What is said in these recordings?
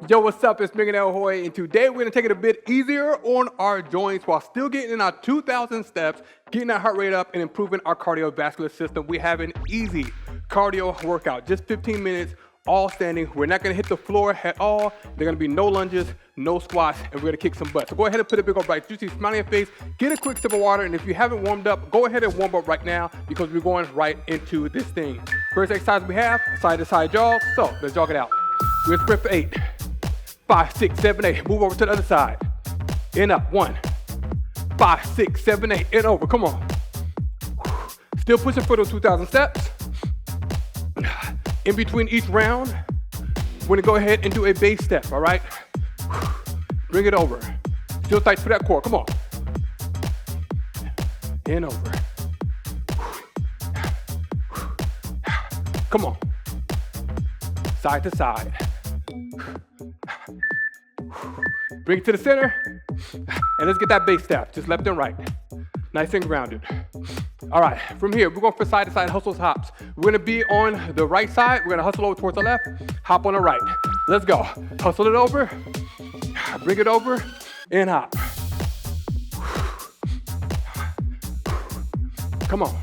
Yo, what's up? It's Millionaire Hoy, and today we're gonna take it a bit easier on our joints while still getting in our 2,000 steps, getting our heart rate up, and improving our cardiovascular system. We have an easy cardio workout, just 15 minutes, all standing. We're not gonna hit the floor at all. There are gonna be no lunges, no squats, and we're gonna kick some butt. So go ahead and put a big old bright, juicy smile on your face, get a quick sip of water, and if you haven't warmed up, go ahead and warm up right now because we're going right into this thing. First exercise we have, side-to-side jog. So let's jog it out. We're gonna sprint for 8. 5, 6, 7, 8. Move over to the other side. In up. 1, 5, 6, 7, 8. In over. Come on. Still pushing for those 2,000 steps. In between each round, we're gonna go ahead and do a base step. All right. Bring it over. Still tight for that core. Come on. In over. Come on. Side to side. Bring it to the center, and let's get that base step, just left and right. Nice and grounded. All right, from here, we're going for side-to-side hustles, hops. We're gonna be on the right side, we're gonna hustle over towards the left, hop on the right. Let's go. Hustle it over, bring it over, and hop. Come on.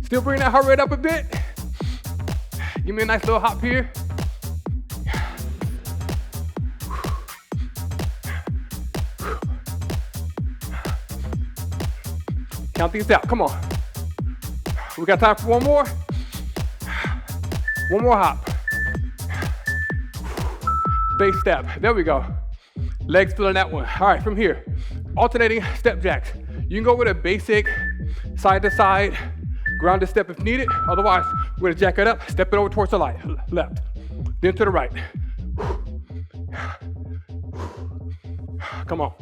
Still bring that heart rate up a bit. Give me a nice little hop here. Count these out, come on. We got time for one more. One more hop. Base step, there we go. Legs filling that one. All right, from here, alternating step jacks. You can go with a basic side to side, grounded step if needed. Otherwise, we're gonna jack it up, step it over towards the left, then to the right. Come on.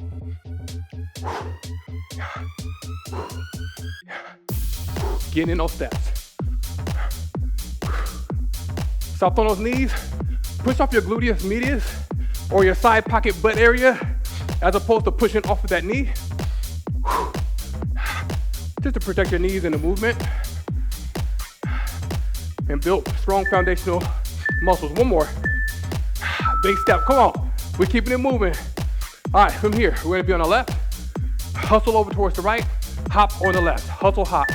Getting in those steps. Soft on those knees. Push off your gluteus medius or your side pocket butt area as opposed to pushing off of that knee. Just to protect your knees in the movement and build strong foundational muscles. One more. Base step, come on. We're keeping it moving. All right, from here, we're gonna be on the left, hustle over towards the right, hop on the left, hustle hops.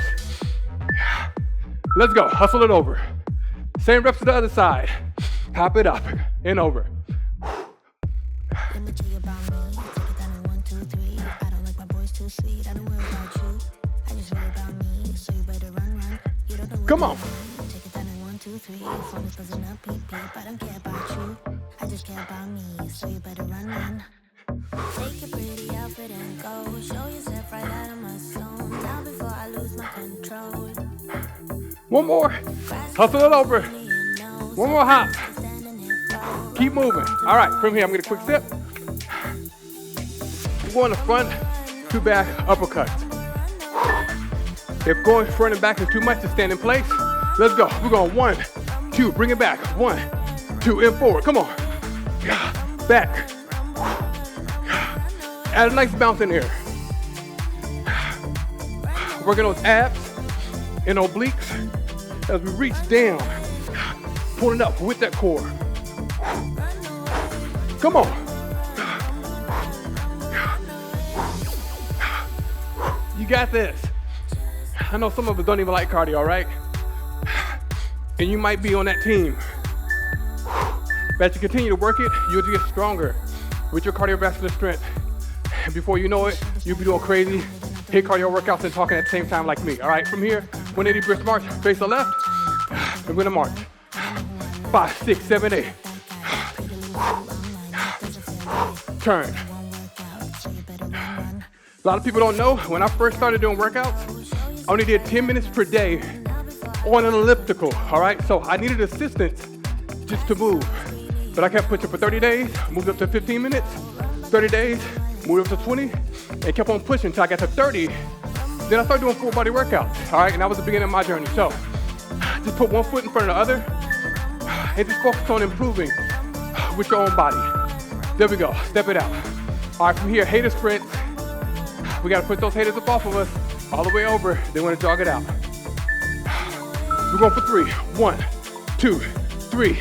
Let's go, hustle it over. Same reps to the other side. Hop it up and over. Come on. Take your pretty outfit and go. Show yourself right out of my zone. Down before I lose my control. One more. Hustle it over. One more hop. Keep moving. All right, from here, I'm gonna quick step. We're going to front to back uppercuts. If going front and back is too much, to stand in place. Let's go. We're going 1, 2, bring it back. 1, 2, and forward. Come on. Back. Add a nice bounce in here. Working those abs and obliques as we reach down, pulling up with that core. Come on. You got this. I know some of us don't even like cardio, right? And you might be on that team. But as you continue to work it, you'll get stronger with your cardiovascular strength. And before you know it, you'll be doing crazy hit cardio workouts and talking at the same time like me. All right, from here, 180 brisk march, face the left, and we're gonna march. 5, 6, 7, 8. Turn. A lot of people don't know, when I first started doing workouts, I only did 10 minutes per day on an elliptical, all right? So I needed assistance just to move. But I kept pushing for 30 days, moved up to 15 minutes, 30 days, moved up to 20, and kept on pushing until I got to 30. Then I started doing full body workouts, all right? And that was the beginning of my journey. So just put one foot in front of the other and just focus on improving with your own body. There we go, step it out. All right, from here, hater sprints. We gotta put those haters up off of us, all the way over. Then we're gonna jog it out. We're going for 3. 1, 2, 3,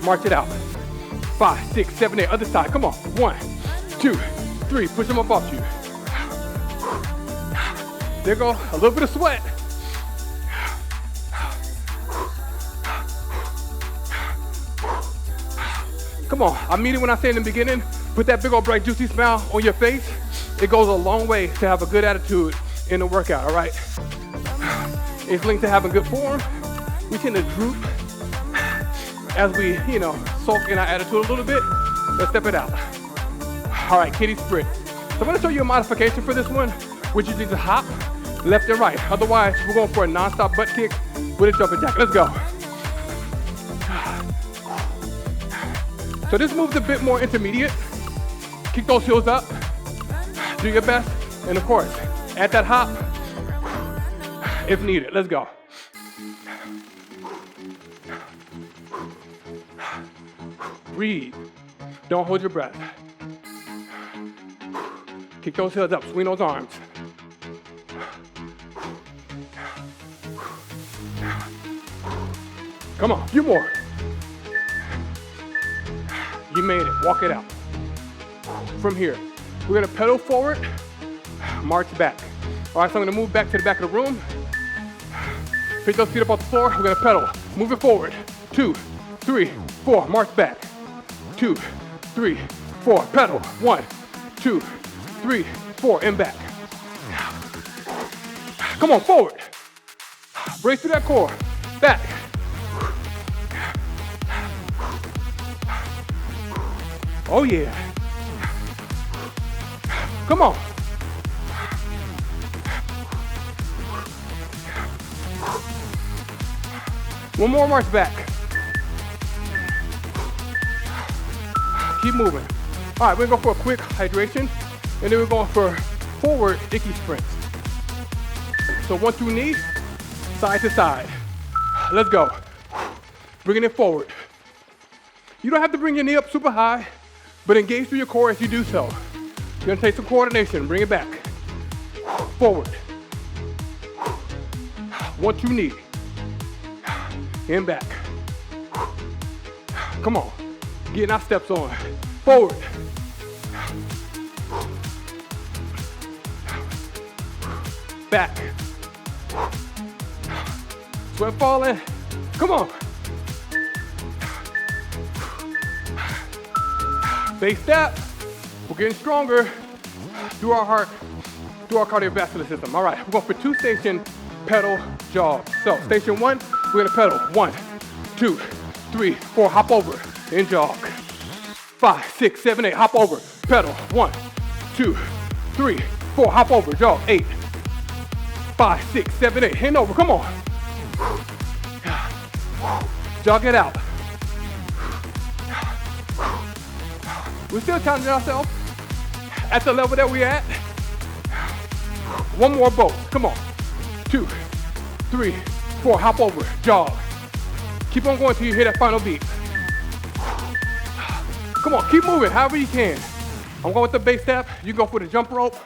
march it out. 5, 6, 7, 8, other side, come on. 1, 2, 3, push them up off you. There go, a little bit of sweat. Come on, I mean it when I say in the beginning, put that big old bright juicy smile on your face. It goes a long way to have a good attitude in the workout, all right? It's linked to having good form. We tend to droop as we, sulk in our attitude a little bit. Let's step it out. All right, Kiddie Sprint. So I'm gonna show you a modification for this one, which is just hop left and right. Otherwise, we're going for a non-stop butt kick with a jumping jack. Let's go. So this move's a bit more intermediate. Kick those heels up, do your best, and of course, add that hop if needed. Let's go. Breathe. Don't hold your breath. Kick those heels up, swing those arms. Come on, a few more. You made it, walk it out. From here, we're gonna pedal forward, march back. All right, so I'm gonna move back to the back of the room. Pick those feet up off the floor, we're gonna pedal. Move it forward, 2, 3, 4, march back. 2, 3, 4, pedal. 1, 2, 3, 4, and back. Come on, forward. Brace through that core, back. Oh yeah. Come on. One more march back. Keep moving. All right, we're gonna go for a quick hydration, and then we're going for forward Ickey Sprints. So 1 through knee, side to side. Let's go. Bringing it forward. You don't have to bring your knee up super high, but engage through your core as you do so. You're gonna take some coordination, bring it back. Forward. 1 through knee. And back. Come on, getting our steps on. Forward. Back. Sweat falling. Come on. Base step. We're getting stronger through our heart, through our cardiovascular system. All right, we're going for 2 station pedal jogs. So station 1, we're gonna pedal. 1, 2, 3, 4, hop over and jog. 5, 6, 7, 8, hop over, pedal. 1, 2, 3, 4, hop over, jog. 8, 5, 6, 7, 8, hand over, come on. Jog it out. We're still challenging ourselves at the level that we're at. 1 more boat, come on. 2, 3, 4, hop over, jog. Keep on going till you hear that final beat. Come on, keep moving however you can. I'm going with the base step. You go for the jump rope,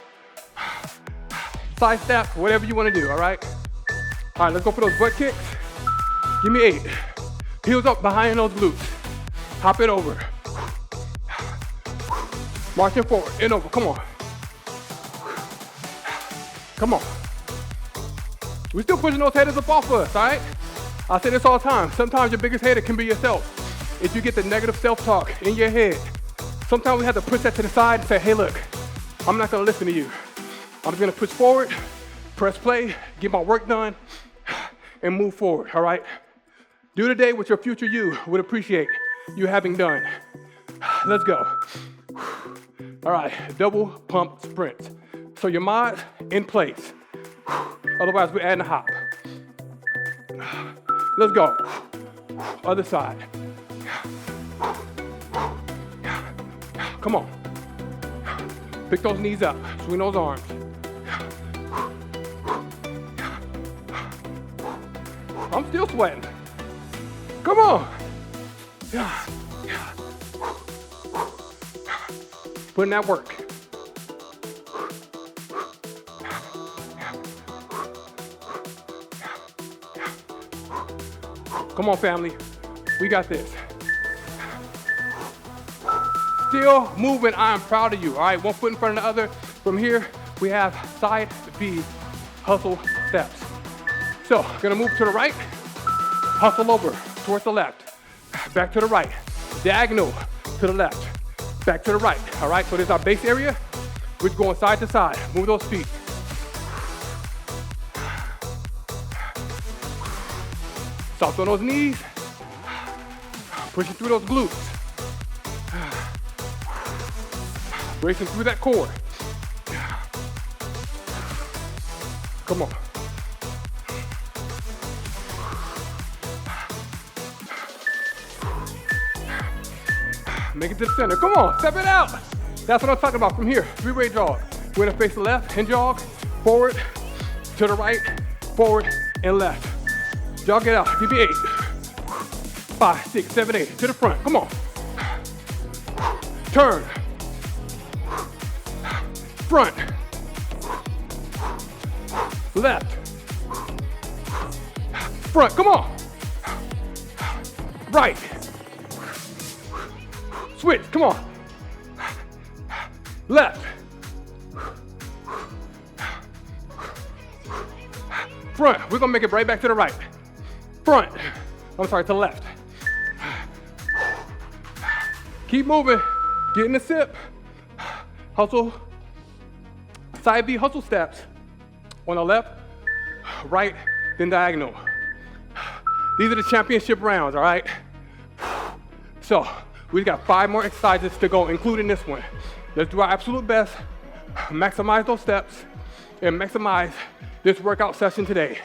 side step, whatever you want to do, all right? All right, let's go for those butt kicks. Give me 8. Heels up behind those glutes. Hop it over. Marching forward and over, come on. Come on. We're still pushing those haters up off of us, all right? I say this all the time. Sometimes your biggest hater can be yourself. If you get the negative self-talk in your head, sometimes we have to push that to the side and say, hey, look, I'm not gonna listen to you. I'm just gonna push forward, press play, get my work done, and move forward, all right? Do today what your future you would appreciate you having done. Let's go. All right, double pump sprints. So your mod in place. Otherwise, we're adding a hop. Let's go. Other side. Come on. Pick those knees up, swing those arms. I'm still sweating. Come on. Put in that work. Come on, family. We got this. Still moving, I am proud of you, all right? One foot in front of the other. From here, we have side B hustle steps. So, gonna move to the right, hustle over towards the left, back to the right, diagonal to the left, back to the right, all right? So this is our base area. We're going side to side, move those feet. Soft on those knees, pushing through those glutes. Racing through that core. Come on. Make it to the center. Come on, step it out. That's what I'm talking about from here. Three-way jog. We're gonna face the left and jog. Forward, to the right, forward, and left. Jog it out. Give me 8. 5, 6, 7, 8. To the front. Come on. Turn. Front. Left. Front. Come on. Right. Switch. Come on. Left. Front. We're gonna make it right back to the right. Front. I'm sorry, to the left. Keep moving. Get in the sip. Hustle. Side B hustle steps. On the left, right, then diagonal. These are the championship rounds, all right? So, we've got 5 more exercises to go, including this one. Let's do our absolute best, maximize those steps, and maximize this workout session today.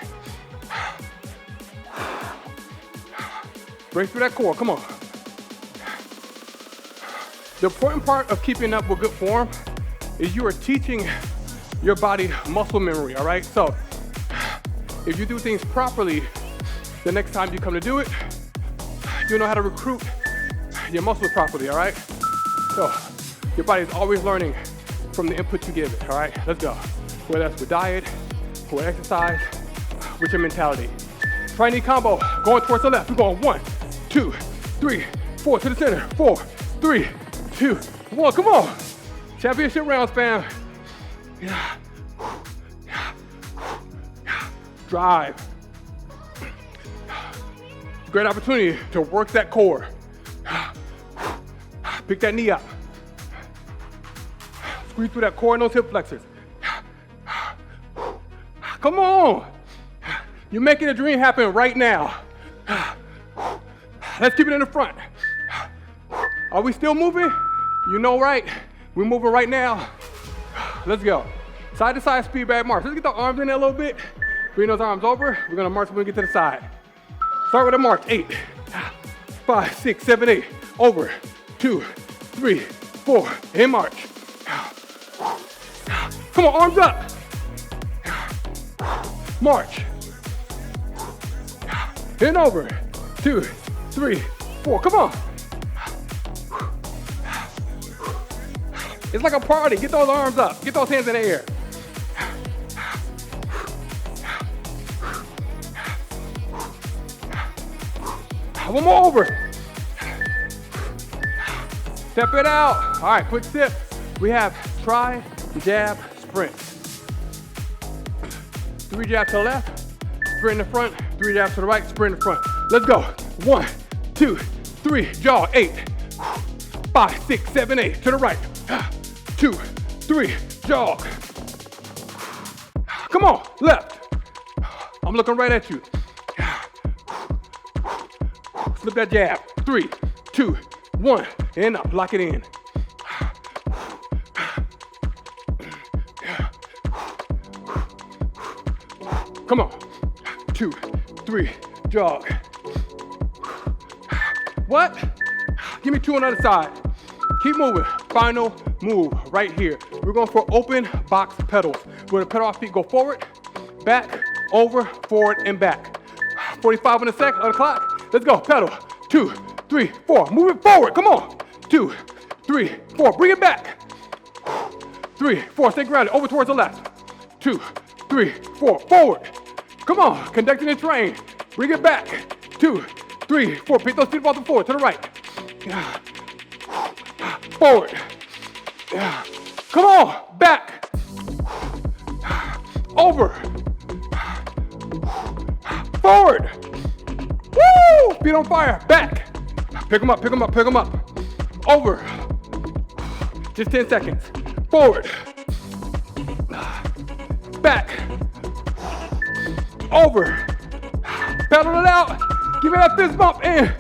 Break through that core, come on. The important part of keeping up with good form is you are teaching your body muscle memory, all right? So, if you do things properly, the next time you come to do it, you'll know how to recruit your muscles properly, all right? So, your body's always learning from the input you give it, all right? Let's go. Whether that's with diet, with exercise, with your mentality. Try knee combo, going towards the left. We're going 1, 2, 3, 4 to the center. 4, 3, 2, 1. Come on. Championship rounds, fam. Drive. Great opportunity to work that core. Pick that knee up. Squeeze through that core and those hip flexors. Come on. You're making a dream happen right now. Let's keep it in the front. Are we still moving? You know, right? We're moving right now. Let's go. Side to side speed bag march. Let's get the arms in there a little bit. Bring those arms over. We're gonna march when we get to the side. Start with a march. 8, 5, 6, 7, 8. Over. 2, 3, 4. And march. Come on, arms up. March. And over. 2, 3, 4. Come on. It's like a party. Get those arms up. Get those hands in the air. One more over. Step it out. All right, quick sip. We have try, jab, sprints. 3 jabs to the left, sprint in the front, 3 jabs to the right, sprint in the front. Let's go. 1, 2, 3, jog. 8, 5, 6, 7, 8. To the right. 2, 3, jog. Come on, left. I'm looking right at you. Flip that jab. 3, 2, 1, and up. Lock it in. Come on. 2, 3, jog. What? Give me 2 on the other side. Keep moving. Final move right here. We're going for open box pedals. We're gonna pedal our feet, go forward, back, over, forward, and back. 45 on the second on the clock. Let's go. Pedal. 2, 3, 4. Move it forward. Come on. 2, 3, 4. Bring it back. 3, 4. Stay grounded. Over towards the left. 2, 3, 4. Forward. Come on. Conducting the train. Bring it back. 2, 3, 4. Pick those feet up off the floor. To the right. Forward. Come on. Back. Over. Forward. Woo! Feet on fire. Back. Pick them up, pick them up, pick them up. Over. Just 10 seconds. Forward. Back. Over. Pedal it out. Give me that fist bump and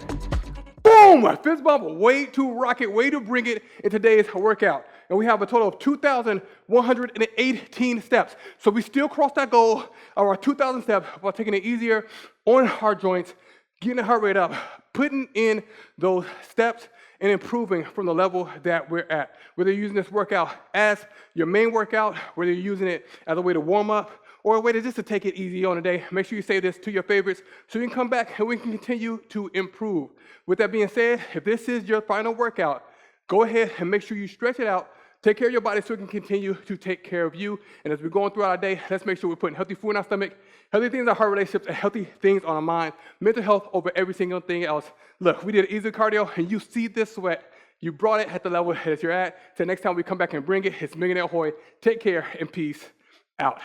boom! Fist bump, way to rock it, way to bring it in today's workout. And we have a total of 2,118 steps. So we still crossed that goal of our 2,000 steps while taking it easier on our joints, getting the heart rate up, putting in those steps, and improving from the level that we're at. Whether you're using this workout as your main workout, whether you're using it as a way to warm up, or a way to just to take it easy on the day, make sure you save this to your favorites so you can come back and we can continue to improve. With that being said, if this is your final workout, go ahead and make sure you stretch it out, take care of your body so it can continue to take care of you. And as we're going throughout our day, let's make sure we're putting healthy food in our stomach, healthy things in our heart relationships, and healthy things on our mind, mental health over every single thing else. Look, we did easy cardio, and you see this sweat. You brought it at the level that you're at. So next time we come back and bring it, it's Millionaire Hoy. Take care and peace out.